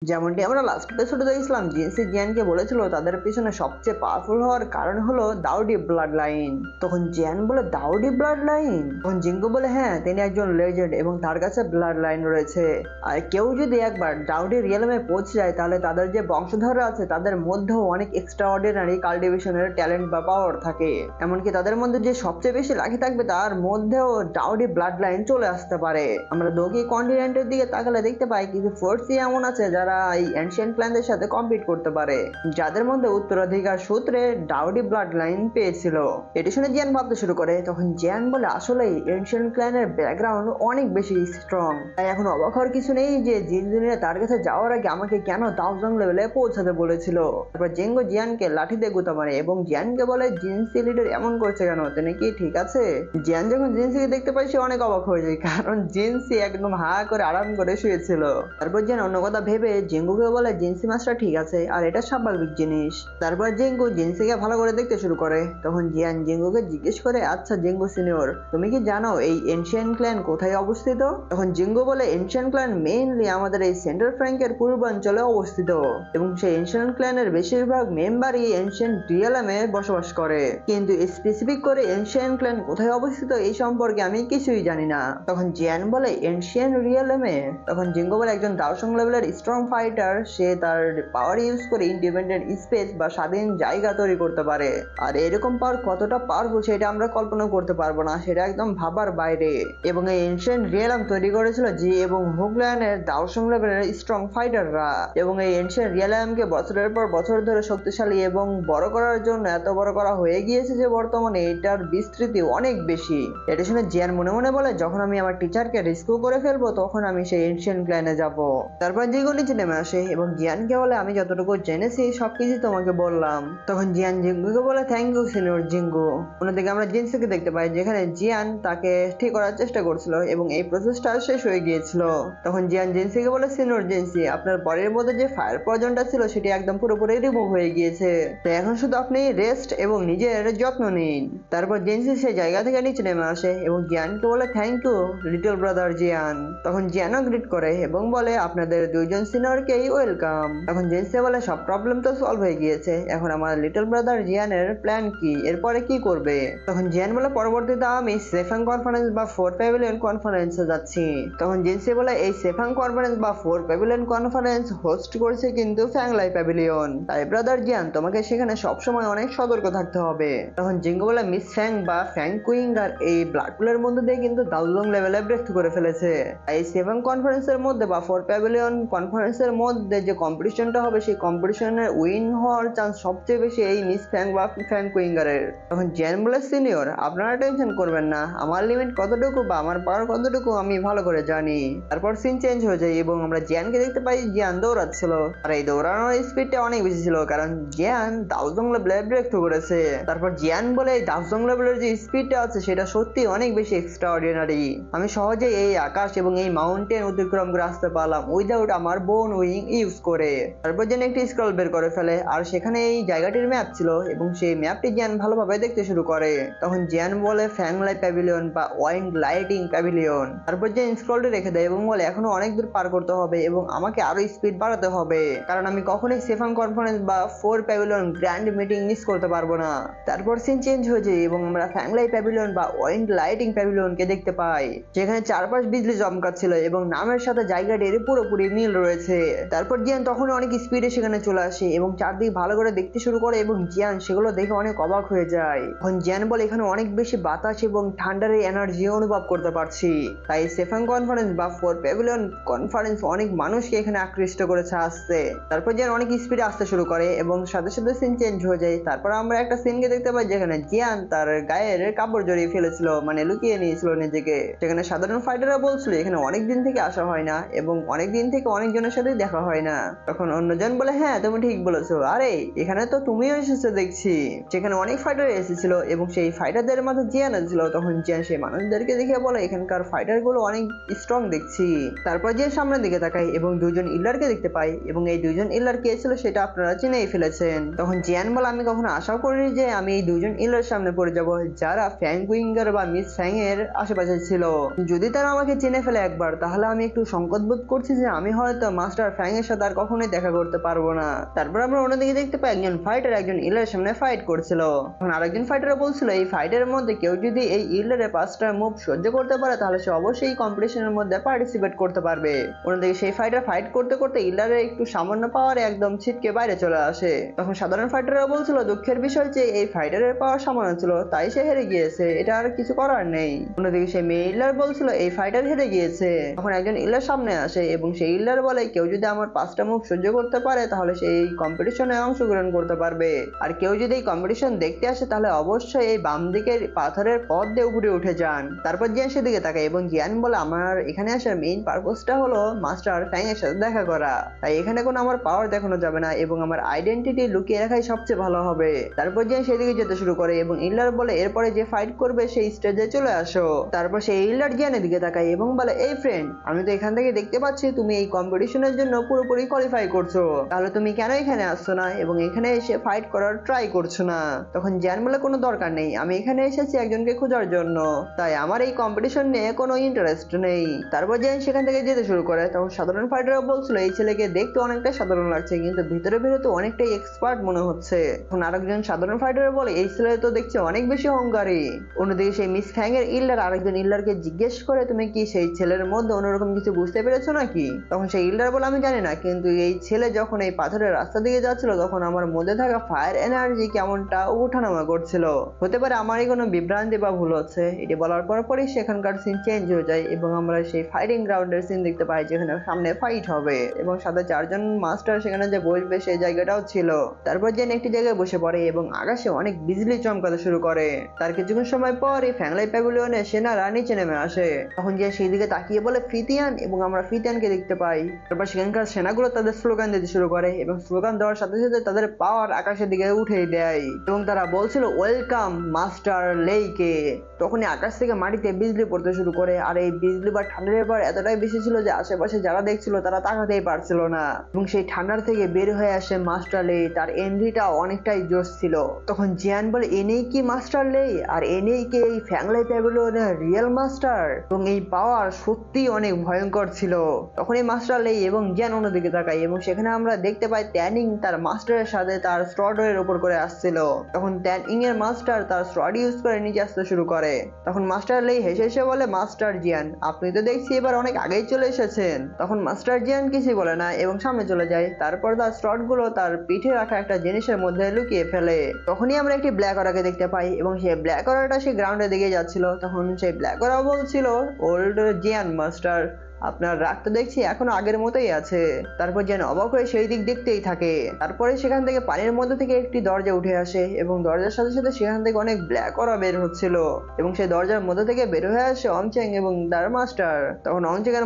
যেমনটি আমরা লাস্ট এপিসোডে দেখছিলাম, জিনসি জিয়ানকে বলেছিল তাদের পিছনে সবচেয়ে পাওয়ারফুল হওয়ার কারণ হলো দাউডি ব্লাড লাইন। তখন জিয়ান বলে দাউডি ব্লাড লাইন? তখন জিঙ্গো বলে হ্যাঁ, তিনি একজন লেজেন্ড এবং তার কাছে ব্লাড লাইন রয়েছে। আর কেউ যদি একবার দাউডি রিয়েলমে পৌঁছে যায় তাহলে তাদের যে বংশধররা আছে তাদের মধ্যেও অনেক এক্সট্রা অর্ডিনারি কাল্টিভেশনের ট্যালেন্ট বা পাওয়ার থাকে। এমনকি তাদের মধ্যে যে সবচেয়ে বেশি লাকি থাকবে তার মধ্যেও দাউডি ব্লাড লাইন চলে আসতে পারে। আমরা দোকি কন্টিনেন্টের দিকে তাকালে দেখতে পাই কিছু ফোর্সই এমন আছে যারা এই এনশিয়েন্ট ক্ল্যানদের সাথে কম্পিট করতে পারে, যাদের মধ্যে উত্তরাধিকার সূত্রে দাউডি ব্লাড লাইন পেয়েছিল। এটি শুনে জিয়ান ভাবতে শুরু করে। তখন জিয়ান বলে আসলেই এনশিয়েন্ট ক্ল্যানের ব্যাকগ্রাউন্ড অনেক বেশি স্ট্রং, তাই এখন অবাক হওয়ার কিছু নেই যে জিনজিনিরা তার কাছে যাওয়ার আগে আমাকে কেন দাউজং লেভেলে পৌঁছাতে বলেছিল। তারপর জিঙ্গো জিয়ানকে লাঠি দিয়ে গুঁতা মারে এবং জিয়ানকে বলে জিনসি লিডার এমন করছে কেন, তিনি কি ঠিক আছে? জিয়ান যখন জিনসিকে দেখতে পায় সে অনেক অবাক হয়ে যায়, কারণ জিনসি একদম হা করে আরাম করে শুয়েছিল। তারপর জিয়ান অন্য কথা ভেবে জিঙ্গুকে বলে জিনসি মাস্টার ঠিক আছে, আর এটা স্বাভাবিক জিনিস। তারপর জিঙ্গু জিনসিকে ভালো করে দেখতে শুরু করে। তখন জিয়ান জিঙ্গুকে জিজ্ঞেস করে, আচ্ছা জিঙ্গু সিনিয়র, তুমি কি জানো এই এনশিয়েন্ট ক্ল্যান কোথায় অবস্থিত? তখন জিঙ্গু বলে এনশিয়েন্ট ক্ল্যান মেইনলি আমাদের এই সেন্ট্রাল ফ্র্যাঙ্কের পূর্বাঞ্চলে অবস্থিত এবং সেই এনশিয়েন্ট ক্ল্যানের বেশিরভাগ মেম্বারই এনশিয়েন্ট রিয়েলমে বসবাস করে, কিন্তু স্পেসিফিক করে এনশিয়েন্ট ক্ল্যান কোথায় অবস্থিত এই সম্পর্কে আমি কিছুই জানি না। তখন জিয়ান বলে এনশিয়েন্ট রিয়েলমে? তখন জিঙ্গো বলে একজন দাওসং লেভেলের স্ট্রং ফাইটার, সে তার পাওয়ার ইউজ করে ইন্ডিপেন্ডেন্ট স্পেস বা স্বাধীন জায়গা তৈরি করতে পারে। আর এরকম পাওয়ার কতটা পাওয়ারফুল সেটা আমরা কল্পনা করতে পারবো না, সেটা একদম ভাবার বাইরে। এবং এই এনশিয়েন্ট রিয়েলম তৈরি করেছিল জি এবং হুগল্যান্ডের দাওসং লেভেলের স্ট্রং ফাইটাররা। এবং এই এনশিয়েন্ট রিয়েলমকে বছরের পর বছর ধরে শক্তিশালী এবং বড় করার জন্য এত বড় করা হয়ে গিয়েছে যে বর্তমানে এটার বিস্তৃতি অনেক বেশি। এটা শুনে জিয়ান মনে মনে বলে যখন আমি আমার টিচারকে রেস্কিউ করে ফেলবো তখন আমি সেই এনশিয়েন্ট ক্ল্যানে যাব। তারপর জিঙ্গো নিচে নেমে আসে এবং জিয়ানকে বলে আমি যতটুকু জেনেছি সবকিছু তোমাকে বললাম। তখন জিয়ান জিঙ্গুকে বলে থ্যাংক ইউ সিনিয়র জিঙ্গু। অন্যদিকে আমরা জিনসিকে দেখতে পাই যেখানে জিয়ান তাকে ঠিক করার চেষ্টা করছিল এবং এই প্রসেসটা শেষ হয়ে গিয়েছিল। তখন জিয়ান জিনসিকে বলে সিনিয়র জিনসি, আপনার বডির মধ্যে যে ফায়ার পয়জনটা ছিল সেটি একদম পুরোপুরি রিমুভ হয়ে গিয়েছে, তো এখন শুধু আপনি রেস্ট এবং নিজের যত্ন নিন। তারপর জিনসি সেই জায়গা থেকে নিচে নেমে আসে এবং জিয়ানকে বলে থ্যাংক ইউ লিটল ব্রাদার জিয়ান। তখন জিয়ানও গ্রিট করে এবং বলে আপনাদের দুইজন সিনিয়রকেই ওয়েলকাম। তখন জিনসি বলে সব প্রবলেম তো সলভ হয়ে গিয়েছে, এখন আমার লিটল ব্রাদার জিয়ানের প্ল্যান কি, এরপরে কি করবে? তখন জিয়ান বলে পরবর্তীতে আমি সেফাং কনফারেন্স বা ফোর প্যাভিলিয়ন কনফারেন্সে যাচ্ছি। তখন জিনসি বলে এই সেফাং কনফারেন্স বা ফোর প্যাভিলিয়ন কনফারেন্স হোস্ট করছে কিন্তু ফ্যাংলাই প্যাভিলিয়ন, তাই ব্রাদার জিয়ান তোমাকে সেখানে সবসময় অনেক সতর্ক থাকতে হবে। তখন জিঙ্গো বলে মিস ফ্যাং বা ফ্যাং কুইঙ্গার এই ব্লাড পুলের মধ্যে দিয়ে কিন্তু দাউজং লেভেলে ব্রেক করে ফেলেছে, এই সেভেন কনফারেন্সের মধ্যে বা ফোর প্যাভিলিয়ন কনফারেন্সের মধ্যে যে কম্পিটিশনটা হবে সেই কম্পিটিশনে উইন হওয়ার চান্স সবচেয়ে বেশি এই মিস ফ্যাং বা ফ্যাং কুইঙ্গারের। তখন জিয়ান বলে সিনিয়র আপনারা টেনশন করবেন না, আমার লিমিট কতটুকু বা আমার পাওয়ার কতটুকু আমি ভালো করে জানি। তারপর সিন চেঞ্জ হয়ে যায় এবং আমরা জিয়ানকে দেখতে পাই জিয়ান দৌড়াচ্ছিল, আর এই দৌড়ানোর স্পিডটা অনেক বেশি ছিল কারণ জিয়ান দাউজং লেভেলে ব্রেক থ্রু করেছে। তারপর জিয়ান বলে এই দাউজং লেভেলের যে স্পিডটা আছে সেটা সত্যি অনেক বেশি এক্সট্রা অর্ডিনারি, আমি সহজে এই আকাশ এবং এই মাউন্টেন অতিক্রম করে আসতে পারলাম উইদাউট আমার বোন উইং ইউজ করে। তারপর জিয়ান একটি স্ক্রল বের করে ফেলে আর সেখানে এই জায়গাটির ম্যাপ ছিল এবং সেই ম্যাপটি জিয়ান ভালোভাবে দেখতে শুরু করে। তখন জিয়ান বলে ফ্যাংলাই প্যাভিলিয়ন বা ওয়াইন্ড লাইটিং প্যাভিলিয়ন। তারপর জিয়ান স্ক্রলটি রেখে দেয় এবং বলে এখনো অনেক দূর পার করতে হবে এবং আমাকে আরো স্পিড বাড়াতে হবে কারণ আমি কখনোই সেফাং কনফারেন্স বা four pavilion grand meeting miss করতে পারবো না। তারপর সিন চেঞ্জ হয়ে যায় এবং আমরা ফ্যাংলাই প্যাভিলিয়ন বা ওয়াইন্ড লাইটিং প্যাভিলিয়নকে দেখতে পাই, যেখানে চারপাশ বিজলি চমকাচ্ছিল এবং নামের সাথে জায়গাটির পুরোপুরি মিল রয়েছে। তারপর জিয়ান তখন অনেক স্পিডে সেখানে চলে আসে এবং চারদিক ভালো করে দেখতে শুরু করে এবং জিয়ান সেগুলো দেখে অনেক অবাক হয়ে যায়। এখন জিয়ান বলে এখানে অনেক বেশি বাতাস এবং ঠান্ডার এনার্জি অনুভব করতে পারছি, তাই সেফাং কনফারেন্স বা ফোর প্যাভিলিয়ন কনফারেন্স অনেক মানুষকে এখানে আকৃষ্ট করেছে আসতে। তারপর জিয়ান অনেক স্পিডে আসতে শুরু করে এবং সাথে সাথে সিন চেঞ্জ হয়ে যায়। তারপর আমরা একটা সিনকে দেখতে পাই যেখানে জিয়ান তার গায়ের কাপড় জড়িয়ে ফেলেছিল, মানে লুকিয়ে নিয়েছিল নিজেকে। সেখানে সাধারণ ফাইটাররা বলছিল এখানে অনেক দিন থেকে আসা হয় না এবং অনেক দিন থেকে অনেকজনের সাথে দেখা হয় না। তখন অন্যজন বলে হ্যাঁ তুমি ঠিক বলেছো, আরে এখানে তো তুমিও এসেছো দেখছি। সেখানে অনেক ফাইটার এসেছিল এবং সেই ফাইটারদের মাঝে জিয়ান ছিল। তখন জিয়ান সেই মানুষদেরকে দেখে বলে এখানকার ফাইটার গুলো অনেক স্ট্রং দেখছি। তারপর জিয়ান সামনের দিকে তাকাই এবং দুইজন ইল্লারকে দেখতে পাই এবং এই দুইজন ইল্লার কে ছিল সেটা আপনারা চিনেই ফেলেছেন। তখন জিয়ান বলে আমি কখনো আশাও করিনি যে আমি এই দুইজন ইল্লার সামনে পড়ে যাব যারা ফ্যাং কুইঙ্গার বা মিস ফ্যাং এর আশেপাশে ছিল। যদি তারা আমাকে চিনে ফেলে একবার তাহলে আমি একটু সংকট বোধ করছি যে আমি হয়তো মাস্টার ফ্যাং এর সাথে আর কখনোই দেখা করতে পারবো না। তারপর আমরা অন্যদিকে দেখতে পাই একজন ফাইটার একজন ইলের সামনে ফাইট করছিল। তখন আরেকজন ফাইটার বলছিল এই ফাইটের মধ্যে কেউ যদি এই ইলের 5টা মুভ সহ্য করতে পারে তাহলে সে অবশ্যই কম্পিটিশনের মধ্যে পার্টিসিপেট করতে পারবে। অন্যদিকে সেই ফাইটার ফাইট করতে করতে ইলারের একটু সামান্য পাওয়ারে একদম ছিটকে বাইরে চলে আসে। তখন সাধারণ ফাইটাররা বলছিল দুঃখের বিষয় যে এই ফাইটারের পাওয়ার সামান্য ছিল তাই সে হেরে গিয়েছে, এটা আর কিছু করার নেই। অন্যদিকে সেই মেয়ে ইলার বলছিল এই ফাইটার হেরে গিয়েছে। তখন একজন ইলার সামনে আসে এবং সেই ইলার বলে কেউ যদি আমার 5টা মুভ সহ্য করতে পারে তাহলে সে এই কম্পিটিশনে অংশগ্রহণ করতে পারবে, আর কেউ যদি এই কম্পিটিশন দেখতে আসে তাহলে অবশ্যই এই বাম দিকের পাথরের পথ দিয়ে উপরে উঠে যান। তারপর জিয়ান সেদিকে তাকায় এবং জিয়ান বলে আমার এখানে আসার মেইন পারপাসটা হলো মাস্টার ফ্যাং এর সাথে দেখা করা, তাই এখানে কোনো আমার পাওয়ার দেখানো যাবে না এবং আমার আইডেন্টিটি লুকিয়ে রাখাই সবচেয়ে ভালো হবে। তারপর জিয়ান সেদিকে যেতে শুরু করে এবং ইলার বলে এরপরে যে ফাইট করবে সেই স্টেজে চলে আসো। তারপর সেই ইলার জিয়ানের দিকে তাকায় এবং বলে এই ফ্রেন্ড, আমি তো এখান থেকে দেখতে পাচ্ছি তুমি এই কম্পিটিশনের জন্য পুরোপুরি কোয়ালিফাই করছো, তাহলে তুমি কেন এখানে আসছো না এবং এখানে এসে ফাইট করার ট্রাই করছো না? তখন জিয়ান বলে কোনো দরকার নেই, আমি এখানে এসেছি একজনকে খোঁজার জন্য, তাই আমার এই কম্পিটিশন নিয়ে কোনো ইন্টারেস্ট নেই। তারপর জিয়ান সেখান থেকে যেতে শুরু করে। তখন সাধারণ ফাইটাররা বলছিল এই ছেলেকে দেখতে অনেকটা সাধারণ লাগছে কিন্তু ভিতরে ভিতরে তো অনেকটাই এক্সপার্ট মনে হচ্ছে। তখন আরেকজন সাধারণ ফাইটার বলে এই ছেলে তো দেখছে অনেক বেশি অহংকারী। অন্যদিকে সেই মিস ফ্যাং এর ইল্ডার আরেকজন ইল্ডারকে জিজ্ঞেস করে তুমি কি সেই ছেলের মধ্যে অন্যরকম কিছু বুঝতে পেরেছো নাকি? তখন সেই ইল্ডার বলে আমি জানি না, কিন্তু এই ছেলে যখন এই পাথরের রাস্তা দিকে যাচ্ছিল তখন আমার মধ্যে থাকা ফায়ার এনার্জি কেমনটা ওঠানামা করছিল, হতে পারে আমারই কোনো বিভ্রান্তি বা ভুল হচ্ছে। এটি বলার পরই সেখানকার সিন চেঞ্জ হয়ে যায় এবং আমরা সেই ফাইটিং গ্রাউন্ডের সিন দেখতে পাই যেখানে সামনে ফাইট হবে এবং সাথে 4জন মাস্টার সেখানে যে বসবে সেই জায়গাটাও ছিল। তারপর জেন একটি জায়গায় বসে পড়ে এবং আকাশে অনেক বিজলি চমকাতে শুরু করে। তার কিছুক্ষণ সময় পর এই ফ্যাংলাই প্যাভিলিয়নে সেনারা নিচে নেমে আসে। তখন যে সেই দিকে তাকিয়ে বলে ফিতিয়ান এবং আমরা ফিতিয়ানকে দেখতে পাই। তারপর সেখানকার সেনাগুলো তাদের স্লোগান দিতে শুরু করে এবং স্লোগান দেওয়ার সাথে সাথে তাদের পাওয়ার আকাশের দিকে উঠে দেয় এবং তারা বলছিল ওয়েলকাম মাস্টার লেইকে। তখনই আকাশ থেকে মাটিতে বিজলি পড়তে শুরু করে আর এই বিজলি বা ঠান্ডার ব্যাপার এতটাই বেশি ছিল যে আশেপাশে যারা দেখছিল তারা তাকাতেই পারছিল না এবং সেই ঠান্ডার থেকে বের হয়ে আসে মাস্টার লে, তার এনরিটা অনেকটাই জোশ ছিল। তখন জিয়ান বলে এনেই কি মাস্টার লে, আর এনেই কি এই ফ্যাংলাই প্যাভিলিয়নের রিয়েল মাস্টার, এবং এই পাওয়ার সত্যি অনেক ভয়ঙ্কর ছিল। তখন এই মাস্টার লে এবং জিয়ান অন্যদিকে তাকায় এবং সেখানে আমরা দেখতে পাই ট্যানিং তার মাস্টারের সাথে তার স্ট্রডের উপর করে আসছিল। তখন ট্যানিং এর মাস্টার তার স্ট্রড ইউজ করে নিচে আসতে শুরু করে। তখন মাস্টার লে হেসে হেসে বলে মাস্টার জিয়ান আপনি তো দেখছি এবার অনেক আগেই চলে এসেছেন। তখন মাস্টার জিয়ান কিছুই বলে না এবং সামনে চলে যায়। তারপর তার স্ট্রড গুলো তার পিঠে রাখা একটা জিনিসের মধ্যে লুকিয়ে ফেলে। তখনই আমরা একটি ব্ল্যাক অরাকে দেখতে পাই এবং সেই ব্ল্যাক অরাটা সেই গ্রাউন্ডের দিকে যাচ্ছিল। তখন সেই ব্ল্যাক অরা বলছিল ওল্ড জিয়ান মাস্টার আপনার রাগ তো দেখছি এখনো আগের মতোই আছে। তারপর যেন অবাক হয়ে সেই দিক দেখতেই থাকে। তারপরে সেখান থেকে পানির মধ্যে থেকে একটি দরজা উঠে আসে এবং দরজার সাথে সাথে সেখান থেকে অনেক ব্ল্যাক অরা বের হচ্ছিল এবং সেই দরজার মধ্যে থেকে বের হয়ে আসে অংচেং এবং তার মাস্টার। তখন অংচেং এর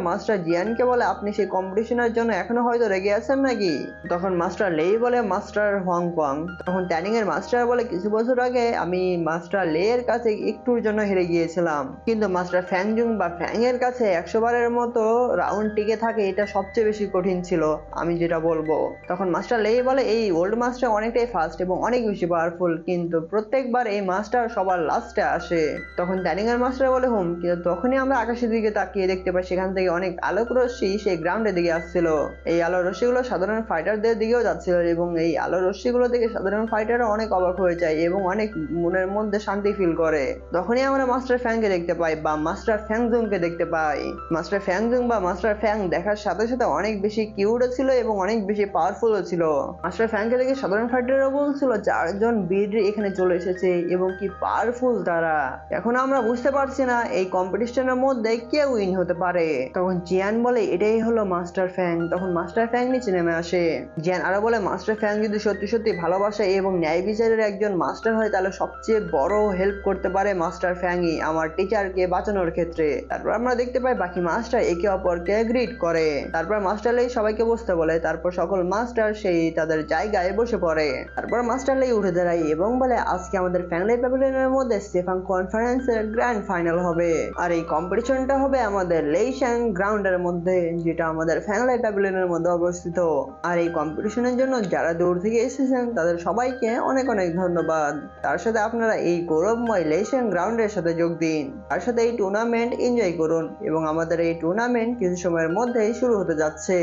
মাস্টার জিয়ানকে বলে আপনি সেই কম্পিটিশনের জন্য এখনো হয়তো রেগে আছেন নাকি? তখন মাস্টার লেই বলে মাস্টার হংকং। তখন ট্যানিং এর মাস্টার বলে কিছু বছর আগে আমি মাস্টার লে এর কাছে একটুর জন্য হেরে গিয়েছিলাম, কিন্তু মাস্টার ফ্যাংজুং বা ফ্যাং এর কাছে 100 বারের মতো রাউন্ড টিকে থাকে, এটা সবচেয়ে বেশি কঠিন ছিল আমি যেটা বলবো। তখন মাস্টার লেই বলে এই ওল্ড মাস্টার অনেকটাই ফাস্ট এবং অনেক বেশি পাওয়ারফুল, কিন্তু প্রত্যেকবার এই মাস্টার সবার লাস্টে আসে। তখন ট্যানিং এর মাস্টার বলে হুম, কিন্তু তখনই আমরা আকাশের দিকে তাকিয়ে দেখতে পাই সেখান থেকে অনেক আলোক রশ্মি সেই গ্রাউন্ডের দিকে আসছিল। এই আলো রশ্মিগুলো সাধারণ ফাইটারদের দিকেও যাচ্ছিল এবং এই আলো রশ্মিগুলো থেকে সাধারণ ফাইটাররা অনেক অবাক হয়ে যায় এবং অনেক মনের মধ্যে শান্তি ফিল করে। তখনই আমরা মাস্টার ফ্যাংকে দেখতে পাই বা মাস্টার ফ্যাংজুংকে দেখতে পাই। মাস্টার ফ্যাংজুং বা মাস্টার ফ্যাং দেখার সাথে সাথে অনেক বেশি কিউটও ছিল এবং অনেক বেশি পাওয়ারফুলও ছিল। মাস্টার ফ্যাংকে দেখে সাধারণ ফাইটাররা বলছিল 4জন বীর এখানে চলে এসেছে এবং কি পাওয়ারফুল তারা, এখন আমরা বুঝতে পারছি না এই কম্পিটিশনের মধ্যে কে উইন হতে পারে। তখন জিয়ান বলে এটাই হলো মাস্টার ফ্যাং। তখন মাস্টার ফ্যাং নিচে নেমে আসে। জিয়ান আরো বলে মাস্টার ফ্যাং যদি সত্যি সত্যি ভালোবাসে এবং ন্যায় বিচারের একজন মাস্টার হয় তাহলে সবচেয়ে বড় হেল্প করতে পারে মাস্টার ফ্যাংই আমার টিচারকে বাঁচানোর ক্ষেত্রে। তারপর আমরা দেখতে পাই বাকি মাস্টার একে অপরকে গ্রিট করে। তারপর মাস্টার লেই সবাইকে বসতে বলে। তারপর সকল মাস্টার সেই তাদের জায়গায় বসে পড়ে। তারপর মাস্টার লেই উঠে দাঁড়ায় এবং বলে আজকে আমাদের ফ্যাংলাই প্যাভিলিয়নের মধ্যে সেফাং কনফারেন্সের গ্র্যান্ড ফাইনাল হবে আর এই কম্পিটিশনটা হবে আমাদের লেইশ্যাং গ্রাউন্ডের মধ্যে, যেটা আমাদের ফ্যাংলাই প্যাভিলিয়নের মধ্যে অবস্থিত। আর এই কম্পিটিশনের জন্য যারা দূর থেকে এসেছেন তাদের সবাইকে অনেক অনেক ধন্যবাদ। তার সাথে আপনারা এই গৌরবময় লেইশ্যাং গ্রাউন্ডের সাথে যোগ দিন, তার সাথে এই টুর্নামেন্ট এনজয় করুন এবং আমাদের এই এই টুর্নামেন্ট কিছু সময়ের মধ্যেই শুরু হতে যাচ্ছে।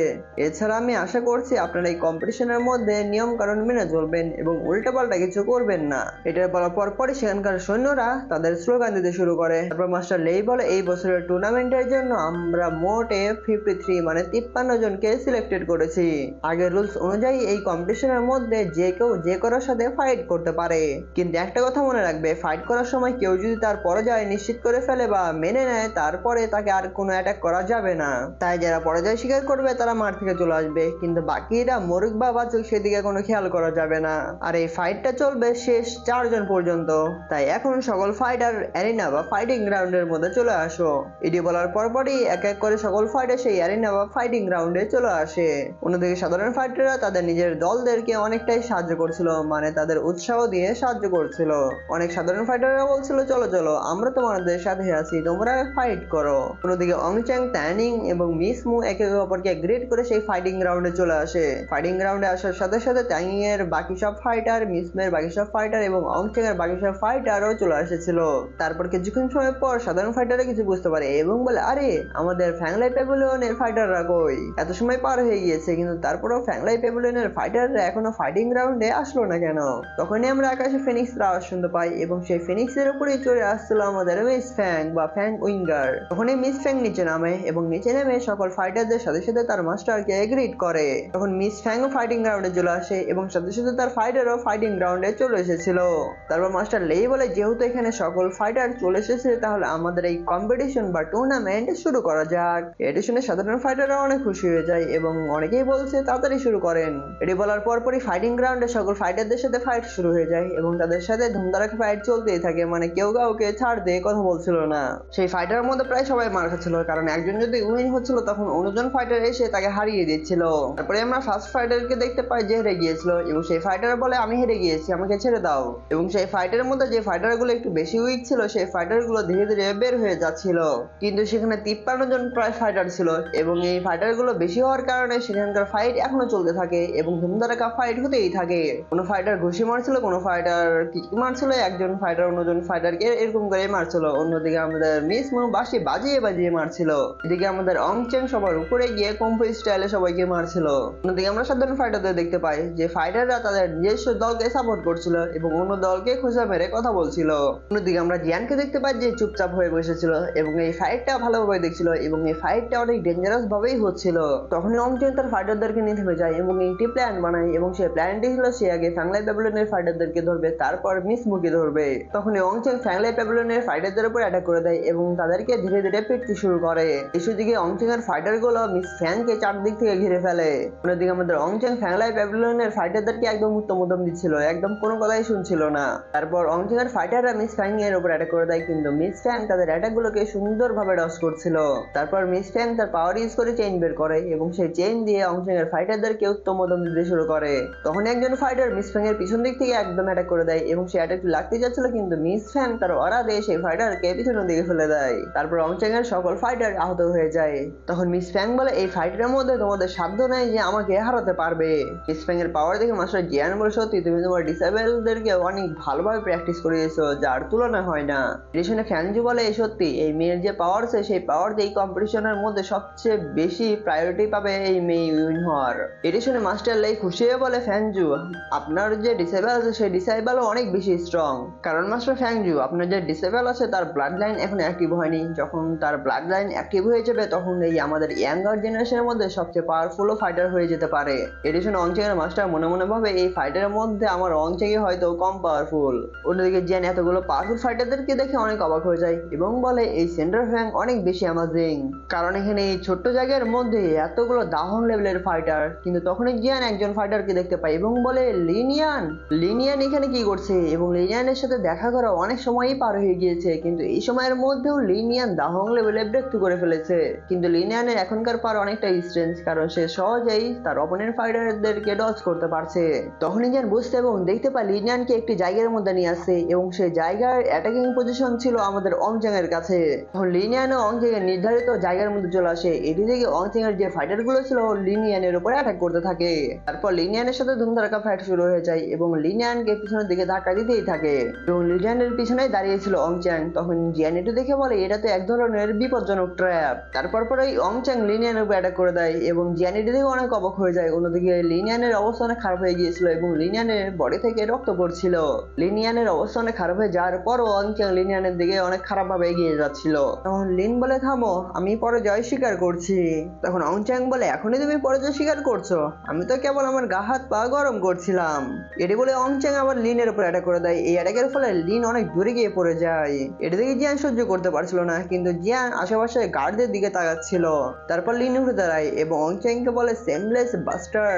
এছাড়া আমি আশা করছি আপনারা এই কম্পিটিশনের মধ্যে নিয়ম কানুন মেনে চলবেন এবং উল্টাপাল্টা কিছু করবেন না। এটা বলার পরপরই সেখানকার সৈন্যরা তাদের স্লোগান দিতে শুরু করে। তারপর মাস্টার লেই বলে, এই বছরের টুর্নামেন্টের জন্য আমরা মোটে 53 মানে 53 জনকে সিলেক্টেড করেছি। আগের রুলস অনুযায়ী এই কম্পিটিশনের মধ্যে যে কেউ যে কারোর সাথে ফাইট করতে পারে, কিন্তু একটা কথা মনে রাখবে, ফাইট করার সময় কেউ যদি তার পরাজয় নিশ্চিত করে ফেলে বা মেনে নেয়, তারপরে তাকে আর কোনো অ্যাটাক করা যাবে না। তাই যারা পরাজয় স্বীকার করবে তারা মাঠ থেকে চলে আসবে, কিন্তু বাকিরা মরুক বা বাঁচুক সেদিকে কোনো খেয়াল করা যাবে না। আর এই ফাইটটা চলবে শেষ 4 জন পর্যন্ত। তাই এখন সকল ফাইটার অ্যারিনা বা ফাইটিং গ্রাউন্ডের মধ্যে চলে আসো। এটি বলার পরপরই এক এক করে সকল ফাইটার সেই অ্যারিনা বা ফাইটিং গ্রাউন্ডে চলে আসে। অন্যদিকে সাধারণ ফাইটাররা তাদের নিজের দলদেরকে অনেকটাই সাহায্য করছিল, মানে তাদের উৎসাহ দিয়ে সাহায্য করছিল। অনেক সাধারণ ফাইটাররা বলছিল, চলো চলো আমরা তোমাদের সাথে আছি, তোমরা ফাইট করো। অন্যদিকে অংচ্যাং, ট্যানিং এবং মিস মু একে অপরকে গ্রেড করে সেই ফাইটিং গ্রাউন্ডে চলে আসে। ফাইটিং গ্রাউন্ডে আসার সাথে সাথে ট্যানিং এর বাকি সব ফাইটার, মিস মের বাকি সব ফাইটার এবং অংচ্যাং এর বাকি সব ফাইটারও চলে এসেছিল। তারপর কিছুক্ষণ সময় পর সাধারণ ফাইটাররা কিছু বুঝতে পারে এবং বলে, আরে আমাদের ফ্যাংলাই প্যাভিলিয়নের ফাইটাররা কই? এত সময় পার হয়ে গিয়েছে, কিন্তু তারপরেও ফ্যাংলাই প্যাভিলিয়নের ফাইটাররা এখনো ফাইটিং গ্রাউন্ডে আসলো না কেন? তখনই আমরা আকাশে ফিনিক্সের আওয়াজ শুনতে পাই এবং সেই ফিনিক্সের উপরেই চলে আসছিল আমাদের মিস ফ্যাং বা ফ্যাং উইঙ্গার। তখনই মিস ফ্যাং নিচে নামে এবং নিচে নেমে সকল ফাইটারদের সাথে সাথে তার মাস্টারকে গ্রিট করে। তখন মিস ফ্যাংও ফাইটিং গ্রাউন্ডে চলে আসে এবং সাথে সাথে তার ফাইটারও ফাইটিং গ্রাউন্ডে চলে এসেছিল। তারপর মাস্টার লেই বলে, যেহেতু এখানে সকল ফাইটার চলে এসেছে, তাহলে আমাদের এই কম্পিটিশন বা টুর্নামেন্ট শুরু করা যাক। এটি শুনে সাধারণ ফাইটাররা অনেক খুশি হয়ে যায় এবং অনেকেই বলছে তাড়াতাড়ি শুরু করেন। এটি বলার পরপরই ফাইটিং গ্রাউন্ডে সকল ফাইটারদের সাথে ফাইট শুরু হয়ে যায় এবং তাদের সাথে ধুমধারাক্কা ফাইট চলতেই থাকে, মানে কেউ কাউকে ছাড় দিয়ে কথা বলছিল না। সেই ফাইটারের মধ্যে প্রায় সবাই মার খাচ্ছিল, কারণ একজন যদি উইন হচ্ছিল তখন অন্যজন ফাইটার এসে তাকে হারিয়ে দিচ্ছিল। তারপরে আমরা ফার্স্ট ফাইটারকে দেখতে পাই যে হেরে গিয়েছিল এবং সেই ফাইটার বলে, আমি হেরে গিয়েছি, আমাকে ছেড়ে দাও। এবং সেই ফাইটারের মধ্যে যে ফাইটারগুলো একটু বেশি উইক ছিল, সেই ফাইটারগুলো ধীরে ধীরে বের হয়ে যাচ্ছিল। কিন্তু সেখানে 53 জন প্রায় ফাইটার ছিল এবং এই ফাইটারগুলো বেশি হওয়ার কারণে সেখানকার ফাইট এখনো চলতে থাকে এবং ধুমধারাক্কা ফাইট হতেই থাকে। কোনো ফাইটার ঘুষি মারছিল, কোনো ফাইটার কিক মারছিল, একজন ফাইটার অন্যজন ফাইটারকে এরকম করে মারছিল। অন্যদিকে আমাদের মিস মু বাঁশি বাজিয়ে বাজিয়ে মারছিল। এদিকে আমাদের অংচ্যাং সবার উপরে গিয়ে কম্পো স্টাইলে সবাইকে মারছিল। অন্যদিকে আমরা সাধারণ ফাইটারদের দেখতে পাই যে ফাইটাররা তাদের নিজস্ব দলকে সাপোর্ট করছিল এবং অন্য দলকে খোঁজা মেরে কথা বলছিল। অন্যদিকে আমরা জিয়ানকে দেখতে পাই যে চুপচাপ হয়ে বসেছিল এবং এই ফাইটটা ভালোভাবে দেখছিল এবং এই ফাইটটা অনেক ডেঞ্জারাস ভাবেই হচ্ছিল। তখনই অংচ্যাং তার ফাইটারদেরকে নিয়ে থেমে যায় এবং একটি প্ল্যান বানায় এবং সেই প্ল্যানটি ছিল সে আগে ফ্যাংলাই প্যাভিলিয়নের ফাইটারদেরকে ধরবে, তারপর মিস মুকে ধরবে। তখনই অংচ্যাং ফ্যাংলাই প্যাভিলিয়নের ফাইটারদের উপর অ্যাটাক করে দেয় এবং তাদেরকে ধীরে ধীরে পিটতে শুরু করে। এদিকে অংচ্যাং এর ফাইটারগুলো মিস ফ্যাংকে চারদিক থেকে ঘিরে ফেলে। অন্যদিকে আমাদের অংচ্যাং ফ্যাংলাই প্যাভিলিয়নের ফাইটারদেরকে একদম উত্তম দিচ্ছিল, একদম কোনো কথাই শুনছিল না। তারপর অংচ্যাং এর ফাইটাররা মিস ফ্যাং এর উপর অ্যাটাক করে দেয়, কিন্তু মিস ফ্যাং তাদের অ্যাটাকগুলোকে সুন্দরভাবে ডজ করছিল। তারপর মিস ফ্যাং তার পাওয়ার ইউজ করে চেইন বের করে এবং সেই চেইন দিয়ে অংচ্যাং এর ফাইটারদেরকে উত্তম দিতে শুরু করে। তখন একজন ফাইটার মিস ফ্যাং এর পিছন দিক থেকে একদম অ্যাটাক করে দেয় এবং সেই অ্যাটাকটি লাগতে যাচ্ছিল, কিন্তু মিস ফ্যাং তার অরা দিয়ে সেই ফাইটারকে পিছনের দিকে ফেলে দেয়। তারপর অংচ্যাং এর সকল ফাইটার আহত হয়ে যায়। তখন মিস ফ্যাং বলে, এই ফাইটারের মধ্যে তোমাদের সাধ্য নেই যে আমাকে হারাতে পারবে। মিস ফ্যাং এর পাওয়ার দেখে মাস্টার জিয়ান বলে, সত্যি তুমি তোমার ডিসেবলদেরকে অনেক ভালোভাবে প্র্যাকটিস করিয়েছো, যার তুলনা হয় না। এটি শুনে ফ্যানজু বলে, সত্যি এই মেয়ের যে পাওয়ার আছে, সেই পাওয়ার দিয়ে এই কম্পিটিশনের মধ্যে সবচেয়ে বেশি প্রায়োরিটি পাবে এই মেয়ে উইন হওয়ার। এটি শুনে মাস্টার লাই খুশি হয়ে বলে, ফ্যানজু আপনার যে ডিসেবল আছে সেই ডিসেবলও অনেক বেশি স্ট্রং, কারণ মাস্টার ফ্যাংজু আপনার যে ডিসেবল আছে তার ব্লাড লাইন এখন অ্যাক্টিভ হয়নি। যখন তার ব্লাড লাইন অ্যাক্টিভ হয়ে যাবে তখন এই আমাদের ইয়াঙ্গার জেনারেশনের মধ্যে সবচেয়ে পাওয়ারফুল ফাইটার হয়ে যেতে পারে। এটি শুনে অংচ্যাং এর মাস্টার মনে মনে ভাবে, এই ফাইটারের মধ্যে আমার অংচ্যাং হয়তো কম পাওয়ারফুল। অন্যদিকে জিয়ান এতগুলো পাওয়ারফুল ফাইটারদেরকে দেখে অনেক অবাক হয়ে যায় এবং বলে, এই সেন্টার ফ্যাং অনেক বেশি অ্যামাজিং, কারণ এখানে এই ছোট্ট জায়গার মধ্যে এতগুলো দাহং লেভেলের ফাইটার। কিন্তু তখনই জিয়ান একজন ফাইটারকে দেখতে পায় এবং বলে, লিনিয়ান এখানে কি করছে? এবং লিনিয়ানের সাথে দেখা করা অনেক সময়ই পার হয়ে গিয়েছে, কিন্তু এই সময়ের মধ্যেও লিনিয়ান দাহং লেভেলে ব্রেক থ্রু করে ফেলেছে। কিন্তু লিনিয়ানের এখনকার পার অনেকটা স্ট্রেঞ্জ, কারণ সে সহজেই তার অপোনেন্ট ফাইটারদেরকে ডজ করতে পারছে। তখনই জিয়ান বুঝতে এবং দেখতে পায় লিনিয়ানকে একটি জায়গার মধ্যে নিয়ে আসছে এবং সেই জায়গার অ্যাটাকিং পজিশন ছিল আমাদের অংচ্যাং এর কাছে। তখন লিনিয়ান ও অংচ্যাং এর নির্ধারিত জায়গার মধ্যে চলে আসে। এটি থেকে অংচ্যাং এর যে ফাইটার গুলো ছিল লিনিয়ানের উপরে অ্যাটাক করতে থাকে। তারপর লিনিয়ানের সাথে ধুমধারাক্কা ফাইট শুরু হয়ে যায় এবং লিনিয়ানকে পিছনের দিকে ধাক্কা দিতেই থাকে এবং লিনিয়ানের পিছনে দাঁড়িয়েছিল অংচ্যাং। তখন জিয়ান এটি দেখে বলে, এটা তো এক ধরনের বিপজ্জনক ট্র্যাপ। তারপর পরে অংচ্যাং লিনিয়ানের উপর অ্যাটাক করে দেয় এবং জিয়ান এটি দেখে অনেক অবাক হয়ে যায়। অন্যদিকে লিনিয়ানের অবস্থা অনেক খারাপ হয়ে গিয়েছিল এবং লিনিয়ানের বডি থেকে রক্ত পড়ছিল। লিনিয়ানের অবস্থা অনেক খারাপ হয়ে যাওয়ার পরও অংচ্যাং লিনিয়ানের দিকে অনেক খারাপ ভাবে এগিয়ে যাচ্ছিল। তখন লিন বলে থামো, আমি পরাজয় স্বীকার করছি। তখন অংচ্যাং বলে এখনই তুমি পরাজয় স্বীকার করছো? আমি তো কেবল আমার গা হাত পা গরম করছিলাম। এটি বলে অংচ্যাং আবার লিনের উপর অ্যাটাক করে দেয়। এই অ্যাটাকের ফলে লিন অনেক দূরে গিয়ে পড়ে যায়। এটা দেখে জিয়ান সহ্য করতে পারছিল না, কিন্তু জিয়ান আশেপাশে গার্ডদের দিকে তাকাচ্ছিল। তারপর লিন উঠে দাঁড়ায় এবং অংচ্যাংকে বলে সেমলেস বাস্টার।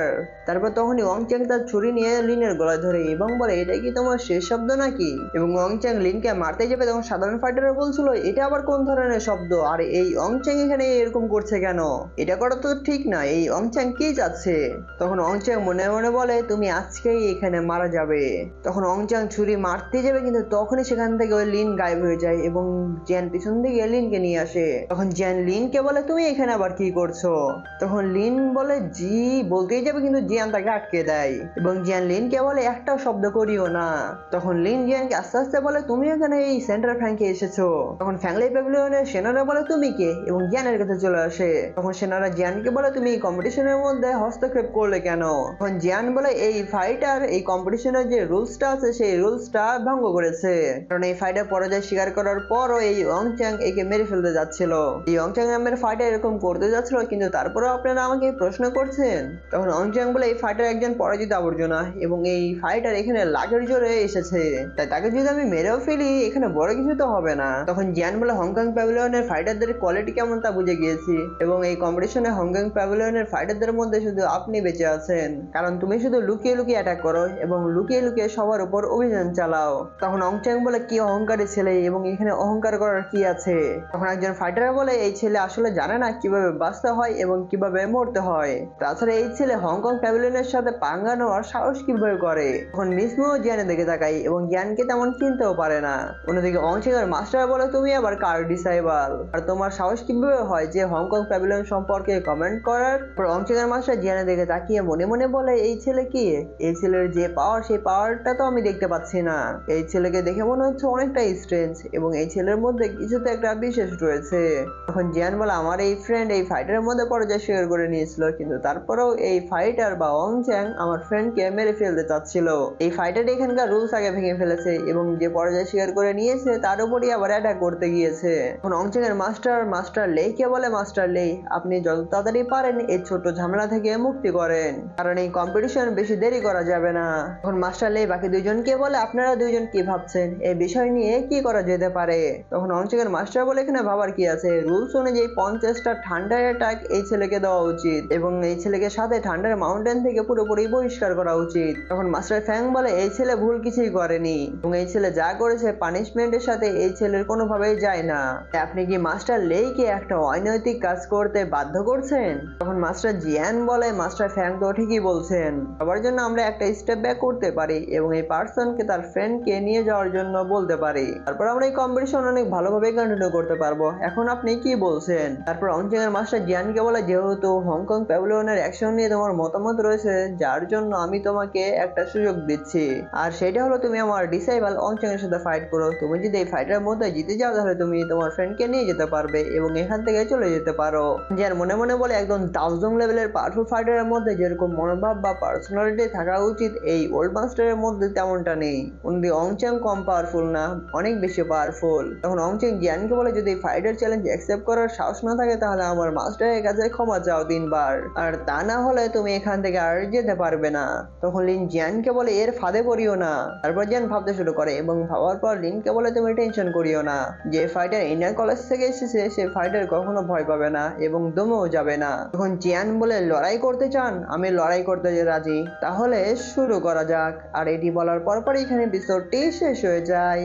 তারপর তখনই অংচ্যাং তার ছুরি নিয়ে লিনের গলায় ধরে এবং বলে এটা কি তোমার শেষ শব্দ নাকি? এবং অংচ্যাং লিনকে মারতে যাবে তখন সাধারণ ফাইটাররা বলছিল এটা আবার কোন ধরনের শব্দ, আর এই অংচ্যাং এখানে এরকম করছে কেন? এটা করা তো ঠিক না। এই অংচ্যাং কি চাচ্ছে? তখন অংচ্যাং মনে মনে বলে তুমি আজকেই এখানে মারা যাবে। তখন অংচ্যাং ছুরি মারতে যাবে, কিন্তু তখনই সেখান থেকে ওই লিন গায়েব হয়ে যায় এবং জিয়ান পিছন দিকে লিনকে নিয়ে আসে। তখন জিয়ান লিনকে বলে তুমি এখানে আবার কি করছো? তখন লিন বলে জি বলতেই যাবে, কিন্তু জিয়ান তাকে আটকে দেয় এবং জিয়ান লিনকে বলে একটাও শব্দ করিও না। তখন লিন জিয়ানকে আস্তে আস্তে বলে তুমি এখানে এই সেন্টার ফ্যাংকে এসেছো। তখন ফ্যাংলি প্যাভিলিয়নের সেনারা বলে তুমি কে, এবং জিয়ানের কাছে চলে আসে। তখন সেনারা জিয়ানকে বলে তুমি এই কম্পিটিশনের মধ্যে হস্তক্ষেপ করলে কেন? তখন জিয়ান বলে এই ফাইটার এই কম্পিটিশনের যে রুলসটা আছে সেই রুলসটা ভঙ্গ করেছে, কারণ এই ফাইটার পরাজয় স্বীকার করার পরও এই অংচ্যাং একে মেরে ফেলতে যাচ্ছিল। এই অংচ্যাং নামের ফাইটার এরকম করতে যাচ্ছিল, কিন্তু তারপরেও আপনারা আমাকে প্রশ্ন করছেন। তখন অংচ্যাং বলে এই ফাইটার একজন পরাজিত আবর্জনা এবং এই ফাইটার এখানে লাগের জোরে এসেছে, তাই তাকে যদি আমি মেরেও ফেলি এখানে বড় কিছু তো হবে না। তখন জিয়ান বলে হংকং প্যাভিলিয়নের ফাইটারদের কোয়ালিটি কেমন তা বুঝে গিয়েছি এবং এই কম্পিটিশনে হংকং প্যাভিলিয়নের ফাইটারদের মধ্যে শুধু আপনি বেঁচে আছেন, কারণ তুমি শুধু লুকিয়ে লুকিয়ে অ্যাটাক করো এবং লুকিয়ে লুকিয়ে সবার উপর অভিযান চালাও। তখন অংচ্যাং বলে কি অহংকারী ছেলে, এবং এখানে অহংকার করার কি আছে? তখন একজন ফাইটার বলে এই ছেলে আসলে জানে না কিভাবে বাঁচতে হয় এবং কিভাবে মরতে হয়। তাছাড়া এই ছেলে হংকং প্যাভিলিয়নের সাথে পাঙ্গা নেওয়ার সাহস কিভাবে করে? তখন মিসমো জিয়ানের দিকে তাকাই এবং জিয়ানকে তেমন চিনতেও পারে না। অন্যদিকে অংচ্যাং এর মাস্টার বলে তুমি আবার কার ডিসাইবল, আর তোমার সাহস কিভাবে হয় যে হংকং প্যাভিলিয়ন সম্পর্কে কমেন্ট করার? অংচ্যাং এর মাস্টার জিয়ানের দিকে তাকিয়ে মনে মনে বলে এই ছেলে কি? এই ছেলের যে পাওয়ার সেই পাওয়ারটা তো আমি দেখতে পাচ্ছি না। এই ছেলেকে দেখে মনে হচ্ছে অনেকটা স্ট্রেঞ্জ এবং এই ছেলের মধ্যে কিছু তো একটা বিশেষ রয়েছে। তখন জিয়ান বলে আমার এই ফ্রেন্ড এই ফাইটারের মধ্যে পরাজয় স্বীকার করে নিয়েছিল, কিন্তু তারপরেও এই ফাইটার বা অংচ্যাং আমার ফ্রেন্ডকে মেরে ফেলতে চাচ্ছিল। এই ফাইটার এখানকার রুলস আগে ভেঙে ফেলেছে এবং যে পরাজয় স্বীকার করে নিয়েছে তার উপরই আবার অ্যাটাক করতে গিয়েছে। তখন অংচ্যাং এর মাস্টার লেইকে বলে মাস্টার লেই আপনি যত তাড়াতাড়ি পারেন এই ছোট ঝামেলা থেকে মুক্তি করেন, কারণ এই কম্পিটিশন বেশি দেরি করা যাবে না। তখন মাস্টার লেই বাকি দুইজনকে বলে আপনারা দুইজন কি ভাবছেন, এই বিষয় নিয়ে কি করা যেতে পারে? তখন অংচ্যাং এর মাস্টার বলে এখানে ভাবার কি আছে, রুলস অনুযায়ী 50টা ঠান্ডার অ্যাটাক এই ছেলেকে দেওয়া উচিত এবং এই ছেলেকে সাথে ঠান্ডার মাউন্টেন থেকে পুরোপুরি বহিষ্কার করা উচিত। তখন মাস্টার ফ্যাং বলে এই ছেলে ভুল কিছুই করেনি এবং এই ছেলে যা করেছে পানিশমেন্টের সাথে এই ছেলের কোনোভাবেই যায় না। আপনি কি মাস্টার লেইকে একটা অনৈতিক কাজ করতে বাধ্য করছেন? তখন মাস্টার জিয়ান বলে মাস্টার ফ্যাং তো ঠিকই বলছেন, সবার জন্য আমরা একটা স্টেপ ব্যাক করতে পারি এবং এই পার্সনকে তার ফ্রেন্ডকে নিয়ে যাওয়ার জন্য বলতে পারি, তারপর আমরা এই কম্পিটিশন অনেক ভালোভাবে কন্টিনিউ করতে পারবো। এখন আপনি কি বলছেন? তারপর অংচ্যাং এর মাস্টার জিয়ানকে বলে যেহেতু হংকং প্যাভিলিয়নের অ্যাকশন নিয়ে তোমার মতামত রয়েছে, যার জন্য আমি তোমাকে একটা সুযোগ দিচ্ছি, আর সেটা হলো তুমি আমার ডিসাইবল অংচ্যাং এর সাথে ফাইট করো। তুমি যদি এই ফাইটের মধ্যে জিতে যাও তাহলে তুমি তোমার ফ্রেন্ডকে নিয়ে যেতে পারবে এবং এখান থেকে চলে যেতে পারো। জিয়ান মনে মনে বলে একদম দাউজং লেভেলের পাওয়ারফুল ফাইটারের মধ্যে যেরকম মনোভাব বা পার্সোনালিটি থাকা উচিত এই ওল্ড মাস্টারের মধ্যে তেমনটা নেই। উনি অংচ্যাং কম পাওয়ারফুল না, অনেক বেশি পাওয়ারফুল। তখন অংচ্যাং জিয়ানকে বলে যদি ফাইটার চ্যালেঞ্জ অ্যাকসেপ্ট করার সাহস না থাকে তাহলে আমার মাস্টারের কাছে ক্ষমা চাও 3 বার, আর তা না হলে তুমি এখান থেকে আর যেতে পারবে না। তখন লিন জিয়ানকে বলে এর ফাঁদে পড়িও না। তারপর জিয়ান ভাবতে শুরু করে এবং ভাবার পর লিনকে বলে তুমি টেনশন করিও না, যে ফাইটার ইন্ডিয়ান কলেজ থেকে এসেছে সে ফাইটার কখনো ভয় পাবে না এবং দমেও যাবে না। তখন জিয়ান বলে লড়াই করতে চান? আমি লড়াই করতে রাজি, তাহলে শুরু করা যাক। আর এটি বলার পরপরই এখানে এপিসোডটি শেষ হয়ে যায়।